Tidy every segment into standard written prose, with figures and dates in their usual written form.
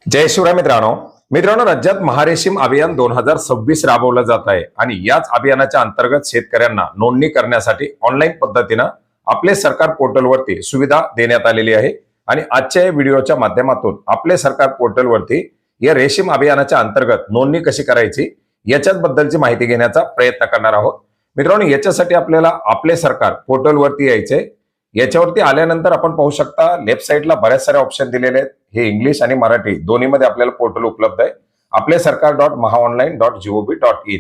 जय शिवराय मित्रांनो, राज्यात महारेशीम अभियान 2026 राबवलं जात आहे आणि याच अभियानाच्या अंतर्गत शेतकऱ्यांना नोंदणी करण्यासाठी ऑनलाईन पद्धतीनं आपले सरकार पोर्टलवरती सुविधा देण्यात आलेली आहे। आणि आजच्या या व्हिडिओच्या माध्यमातून आपले सरकार पोर्टलवरती या रेशीम अभियानाच्या अंतर्गत नोंदणी कशी करायची याच्याच बद्दलची माहिती घेण्याचा प्रयत्न करणार आहोत। मित्रांनो, याच्यासाठी आपल्याला आपले सरकार पोर्टलवरती यायचे। याच्यावरती आल्यानंतर आपण पाहू शकता लेफ्ट साइडला बऱ्याच सारे ऑप्शन दिलेले आहेत। हे इंग्लिश आणि मराठी दोन्हीमध्ये आपल्याला पोर्टल उपलब्ध आहे। आपले सरकार.महाऑनलाईन.gov.in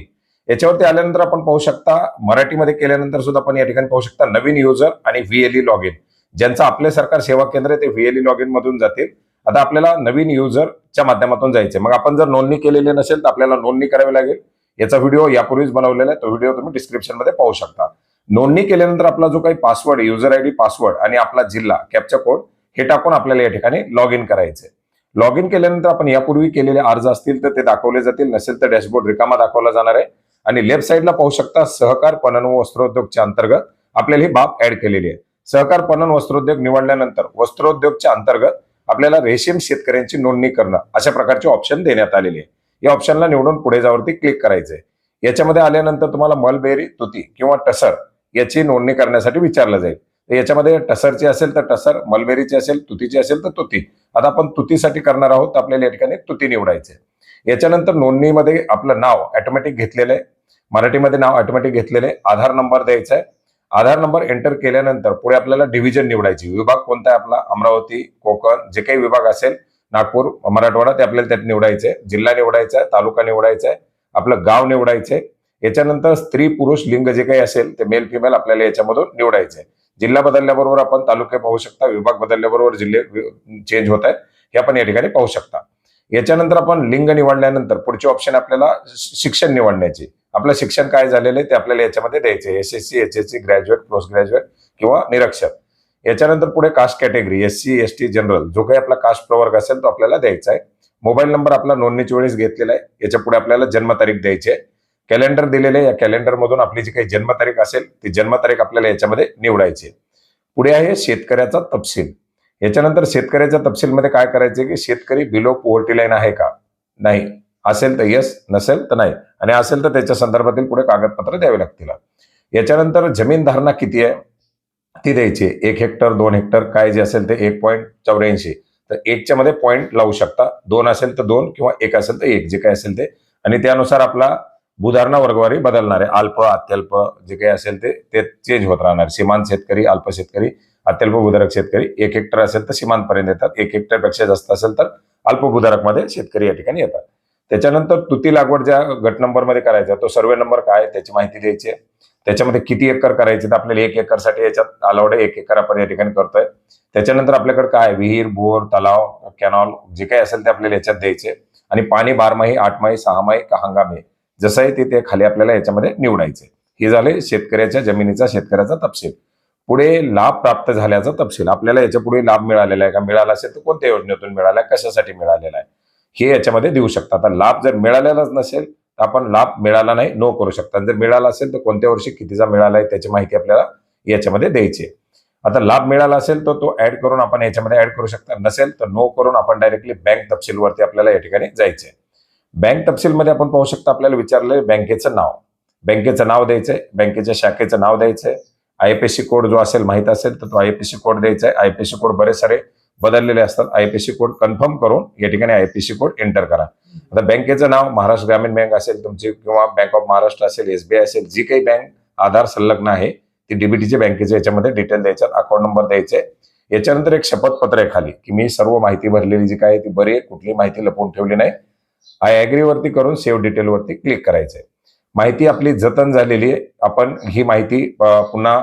याच्यावरती आल्यानंतर आपण पाहू शकता मराठीमध्ये केल्यानंतर सुद्धा आपण या ठिकाणी पाहू शकता नवीन युजर आणि VLE लॉग इन। ज्यांचं आपले सरकार सेवा केंद्र आहे ते VLE लॉग इन मधून जातील। आता आपल्याला नवीन युजरच्या माध्यमातून जायचे। मग आपण जर नोंदणी केलेली नसेल तर आपल्याला नोंदणी करावी लागेल। याचा व्हिडिओ यापूर्वीच बनवलेला आहे, तो व्हिडिओ तुम्ही डिस्क्रिप्शन मध्ये पाहू शकता। नोंदणी केल्यानंतर आपला जो काही पासवर्ड, युजर आयडी, पासवर्ड आणि आपला जिल्हा, कॅप्चा कोड हे टाकून आपल्याला या ठिकाणी लॉग इन करायचे। लॉग इन केल्यानंतर आपण यापूर्वी केलेले अर्ज असतील तर ते दाखवले जातील, नसेल तर डॅशबोर्ड रिकामा दाखवला जाणार आहे। आणि लेफ्ट साइडला पाहू शकता सहकार पणन व वस्त्रोद्योगच्या अंतर्गत आपल्याला ही बाब ऍड केलेली आहे। सहकार पणन वस्त्रोद्योग निवडल्यानंतर वस्त्रोद्योगच्या अंतर्गत आपल्याला रेशीम शेतकऱ्यांची नोंदणी करणं अशा प्रकारचे ऑप्शन देण्यात आलेले आहे। या ऑप्शनला निवडून पुढे जावरती क्लिक करायचे। याच्यामध्ये आल्यानंतर तुम्हाला मलबेरी, तुती किंवा टसर याची नोंदणी करण्यासाठी विचारलं जाईल। याच्यामध्ये टसरची असेल तर टसर, मलबेरीची असेल, तुतीची असेल तर तुती। आता आपण तुतीसाठी करणार आहोत तर आपल्याला या ठिकाणी तुती निवडायचे। याच्यानंतर नोंदणीमध्ये आपलं नाव ऑटोमॅटिक घेतलेलं आहे, मराठीमध्ये नाव ऑटोमॅटिक घेतलेलं आहे। आधार नंबर द्यायचा आहे। आधार नंबर एंटर केल्यानंतर पुढे आपल्याला डिव्हिजन निवडायची। विभाग कोणता आहे आपला, अमरावती, कोकण, जे काही विभाग असेल, नागपूर, मराठवाडा, ते आपल्याला त्यात निवडायचे। जिल्हा निवडायचा आहे, तालुका निवडायचा आहे, आपलं गाव निवडायचे। याच्यानंतर स्त्री पुरुष लिंग जे काही असेल ते मेल फिमेल आपल्याला याच्यामधून निवडायचे। जिल्हा बदलल्याबरोबर आपण तालुके पाहू शकता, विभाग बदलल्याबरोबर जिल्हे चेंज होत आहेत हे आपण या ठिकाणी पाहू शकता। याच्यानंतर आपण लिंग निवडल्यानंतर पुढचे ऑप्शन आपल्याला शिक्षण निवडण्याचे। आपलं शिक्षण काय झालेलं आहे ते आपल्याला याच्यामध्ये द्यायचे, SSC, HSC, graduate, post graduate किंवा निरक्षर। याच्यानंतर पुढे caste category SC, ST, general, जो काही आपला कास्ट प्रवर्ग असेल तो आपल्याला द्यायचा आहे। मोबाईल नंबर आपला नोंदणीच्या वेळेस घेतलेला आहे। याच्या पुढे आपल्याला जन्मतारीख द्यायची आहे। कॅलेंडर दिलेले, या कॅलेंडर मधून आपली जी काही जन्मतारीख असेल ती जन्मतारीख आपल्याला याच्यामध्ये निवडायची। पुढे आहे शेतकऱ्याचा तपशील। याच्यानंतर शेतकऱ्याच्या तपशीलमध्ये काय करायचे की शेतकरी बिलो पॉवर्टी लाईन आहे का, नाही असेल तर यस, नसेल तर नाही, आणि असेल तर त्याच्या संदर्भातील पुढे कागदपत्र द्यावे लागतील। याच्यानंतर जमीन धारणा किती आहे ती द्यायची। 1 हेक्टर, 2 हेक्टर, काय जे असेल ते 1.84, तर 1च्या मध्ये पॉईंट लावू शकता, 2 असेल तर 2 किंवा 1 असेल तर 1, जे काय असेल ते। आणि त्यानुसार आपला भूधारणा वर्गवारी बदलणार आहे। अल्प, अत्यल्प जे काही असेल ते चेंज होत राहणार। सीमांत शेतकरी, अल्प शेतकरी, अत्यल्प भूधारक शेतकरी। 1 हेक्टर असेल तर सीमांत पर्यंत येतात, 1 हेक्टर पेक्षा जास्त असेल तर अल्प भूधारक मध्ये शेतकरी या ठिकाणी येतात। त्याच्यानंतर तुती लागवड ज्या गट नंबर मध्ये करायचा तो सर्वे नंबर काय त्याची माहिती द्यायची आहे। त्याच्यामध्ये किती एकर करायचे तर आपल्याला 1 एकरसाठी याच्यात अलाउड आहे, 1 एकर आपण या ठिकाणी करतोय। त्याच्यानंतर आपल्याकडे काय विहीर, बोर, तलाव, कॅनॉल जे काही असेल ते आपल्याला याच्यात द्यायचे। आणि पाणी 12माही, 8माही, 6माही का हंगामी जसं आहे ते खाली आपल्याला याच्यामध्ये निवडायचे। हे झाले शेतकऱ्याच्या जमिनीचा, शेतकऱ्याचा तपशील। पुढे लाभ प्राप्त झाल्याचा तपशील। आपल्याला याच्या पुढे लाभ मिळालेला आहे का, मिळाला असेल तर कोणत्या योजनेतून मिळाला, कशासाठी मिळालेला आहे हे याच्यामध्ये देऊ शकता। आता लाभ जर मिळालेलाच नसेल तर आपण लाभ मिळाला नाही नो करू शकता। जर मिळाला असेल तर कोणत्या वर्षी कितीचा मिळाला आहे त्याची माहिती आपल्याला याच्यामध्ये द्यायची। आता लाभ मिळाला असेल तर तो ऍड करून आपण याच्यामध्ये ऍड करू शकता, नसेल तर नो करून आपण डायरेक्टली बँक तपशीलवरती आपल्याला या ठिकाणी जायचंय। बँक तपशीलमध्ये आपण पाहू शकता आपल्याला विचारलंय बँकेचं नाव, बँकेचं नाव द्यायचंय, बँकेच्या शाखेचं नाव द्यायचंय। IFSC कोड जो असेल माहित असेल तर तो IFSC कोड द्यायचा आहे। IFSC कोड बरेच सारे बदललेले असतात, IFSC कोड कन्फर्म करून या ठिकाणी IFSC कोड एंटर करा। आता बँकेचं नाव महाराष्ट्र ग्रामीण बँक असेल तुमची किंवा बँक ऑफ महाराष्ट्र असेल, SBI असेल, जी काही बँक आधार संलग्न आहे ती DBTची बँकेचे याच्यामध्ये डिटेल द्यायचे, अकाउंट नंबर द्यायचे। याच्यानंतर एक शपथपत्र आहे खाली की मी सर्व माहिती भरलेली जी काय ती बरी आहे, कुठली माहिती लपवून ठेवली नाही। आय ऍग्री वरती करून सेव्ह डिटेल वरती क्लिक करायचंय। माहिती आपली जतन झालेली आहे, आपण ही माहिती पुन्हा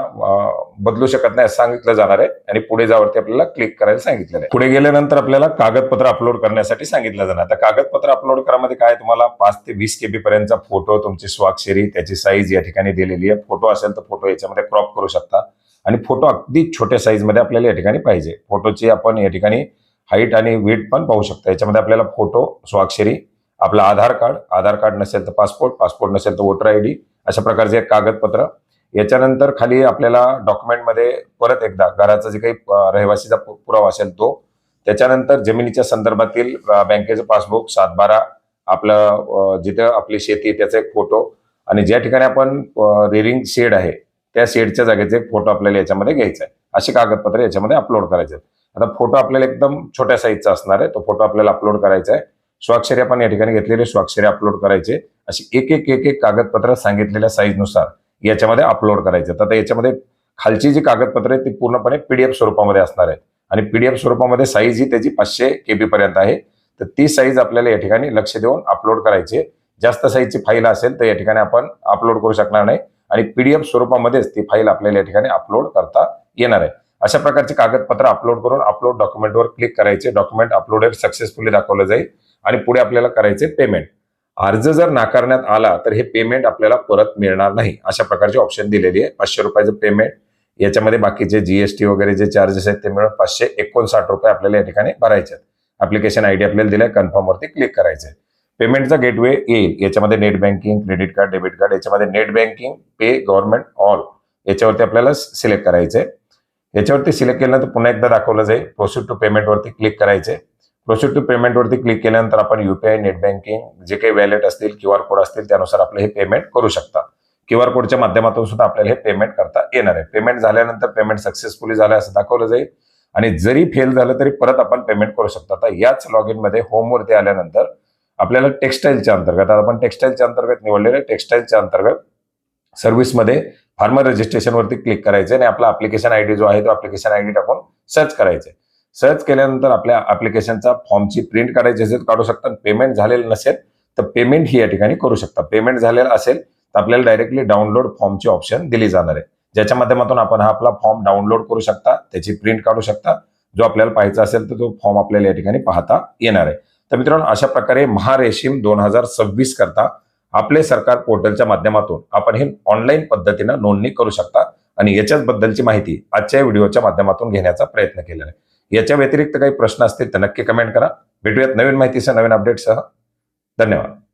बदलू शकत नाही असं सांगितलं जाणार आहे। आणि पुढे जावरती आपल्याला क्लिक करायला सांगितलेलं आहे। पुढे गेल्यानंतर आपल्याला कागदपत्र अपलोड करण्यासाठी सांगितलं जाणार। आता कागदपत्र अपलोड करामध्ये काय तुम्हाला 5 ते 20 KB पर्यंतचा फोटो, तुमची स्वाक्षरी, त्याची साईज या ठिकाणी दिलेली आहे। फोटो असेल तर फोटो याच्यामध्ये क्रॉप करू शकता आणि फोटो अगदी छोट्या साईज मध्ये आपल्याला या ठिकाणी पाहिजे। फोटोची आपण या ठिकाणी हाईट आणि वेट पण पाहू शकता। याच्यामध्ये आपल्याला फोटो, स्वाक्षरी, आपलं आधार कार्ड, आधार कार्ड नसेल तर पासपोर्ट, पासपोर्ट नसेल तर वोटर ID अशा प्रकारचे एक कागदपत्र। याच्यानंतर खाली आपल्याला डॉक्युमेंटमध्ये परत एकदा घराचा जे काही रहिवासीचा पुरावा असेल तो, त्याच्यानंतर जमिनीच्या संदर्भातील बँकेचं पासबुक, 7/12, आपलं जिथं आपली शेती आहे त्याचा एक फोटो, आणि ज्या ठिकाणी आपण रेअरिंग शेड आहे त्या शेडच्या जागेचा एक फोटो आपल्याला याच्यामध्ये घ्यायचा आहे. अशी कागदपत्र याच्यामध्ये अपलोड करायचे आहेत. आता फोटो आपल्याला एकदम छोट्या साईजचा असणार आहे, तो फोटो आपल्याला अपलोड करायचा आहे. स्वाक्षरी आपण या ठिकाणी घेतलेली स्वाक्षरी अपलोड करायचे. अशी एक कागदपत्र सांगितलेल्या साईजनुसार याच्यामध्ये अपलोड करायचे. आता याच्यामध्ये खालची जी कागदपत्र आहेत ती पूर्णपणे पीडीएफ स्वरूपामध्ये असणार आहेत, आणि पीडीएफ स्वरूपामध्ये साईज ही त्याची 500 KB पर्यंत आहे. तर ती साईज आपल्याला या ठिकाणी लक्ष देऊन अपलोड करायची. जास्त साईजची फाईल असेल तर या ठिकाणी आपण अपलोड करू शकणार नाही, आणि पीडीएफ स्वरूपामध्येच ती फाईल आपल्याला या ठिकाणी अपलोड करता येणार आहे. अशा प्रकारचे कागदपत्र अपलोड करून अपलोड डॉक्युमेंटवर क्लिक करायचे. डॉक्युमेंट अपलोडेड सक्सेसफुली दाखवलं जाईल, आणि पुढे आपल्याला करायचे पेमेंट. अर्ज जर नाकारण्यात आला तर हे पेमेंट आपल्याला परत मिळणार नाही, अशा प्रकारची ऑप्शन दिलेली आहे. 500 रुपयाचं पेमेंट, याच्यामध्ये बाकीचे जीएसटी वगैरे जे चार्जेस आहेत ते मिळून 559 रुपये आपल्याला या ठिकाणी भरायचे आहेत. ऍप्लिकेशन आयडी आपल्याला दिलाय, कन्फर्म वरती क्लिक करायचं आहे. पेमेंटचा गेटवे येईल, याच्यामध्ये net banking, credit card, debit card, याच्यामध्ये नेट बँकिंग, पे, गव्हर्नमेंट, ऑल याच्यावरती आपल्याला सिलेक्ट करायचंय. याच्यावरती सिलेक्ट केल्यानंतर पुन्हा एकदा दाखवलं जाईल. प्रोसीड टू पेमेंट वरती क्लिक करायचे. प्रोसीड टू पेमेंट वरती क्लिक केल्यानंतर आपण युपीआय, नेट बँकिंग, जे काही वॅलेट असतील, QR कोड असतील त्यानुसार आपलं हे पेमेंट करू शकता. QR कोडच्या माध्यमातून सुद्धा आपल्याला हे पेमेंट करता येणार आहे. पेमेंट झाल्यानंतर पेमेंट सक्सेसफुली झालं असं दाखवलं जाईल, आणि जरी फेल झालं तरी परत आपण पेमेंट करू शकतो. आता याच लॉग इन मध्ये होमवरती आल्यानंतर आपल्याला टेक्सटाईलच्या अंतर्गत, आपण टेक्सटाईलच्या अंतर्गत निवडलेले, टेक्सटाईलच्या अंतर्गत सर्व्हिसमध्ये फार्मर रजिस्ट्रेशन वरती क्लिक करायचं, आणि आपला ऍप्लिकेशन आयडी जो आहे तो ऍप्लिकेशन आयडी टाकून सर्च करायचे. सर्च केल्यानंतर आपल्या ऍप्लिकेशनचा फॉर्मची प्रिंट काढायची असेल काढू शकता. पेमेंट झालेलं नसेल तर पेमेंट ही या ठिकाणी करू शकता. पेमेंट झालेलं असेल तर आपल्याला डायरेक्टली डाउनलोड फॉर्मची ऑप्शन दिली जाणार आहे, ज्याच्या माध्यमातून आपण हा आपला फॉर्म डाउनलोड करू शकता, त्याची प्रिंट काढू शकता. जो आपल्याला पाहायचा असेल तर तो फॉर्म आपल्याला या ठिकाणी पाहता येणार आहे. तर मित्रांनो, अशा प्रकारे महारेशीम 2026 करता आपले सरकार पोर्टलच्या माध्यमातून आपण हे ऑनलाईन पद्धतीनं नोंदणी करू शकता, आणि याच्याच बद्दलची माहिती आजच्या व्हिडिओच्या माध्यमातून घेण्याचा प्रयत्न केलेला आहे. याच्या व्यतिरिक्त काही प्रश्न असतील तर नक्की कमेंट करा. भेटूयात नवीन माहितीसह, नवीन अपडेटसह. धन्यवाद.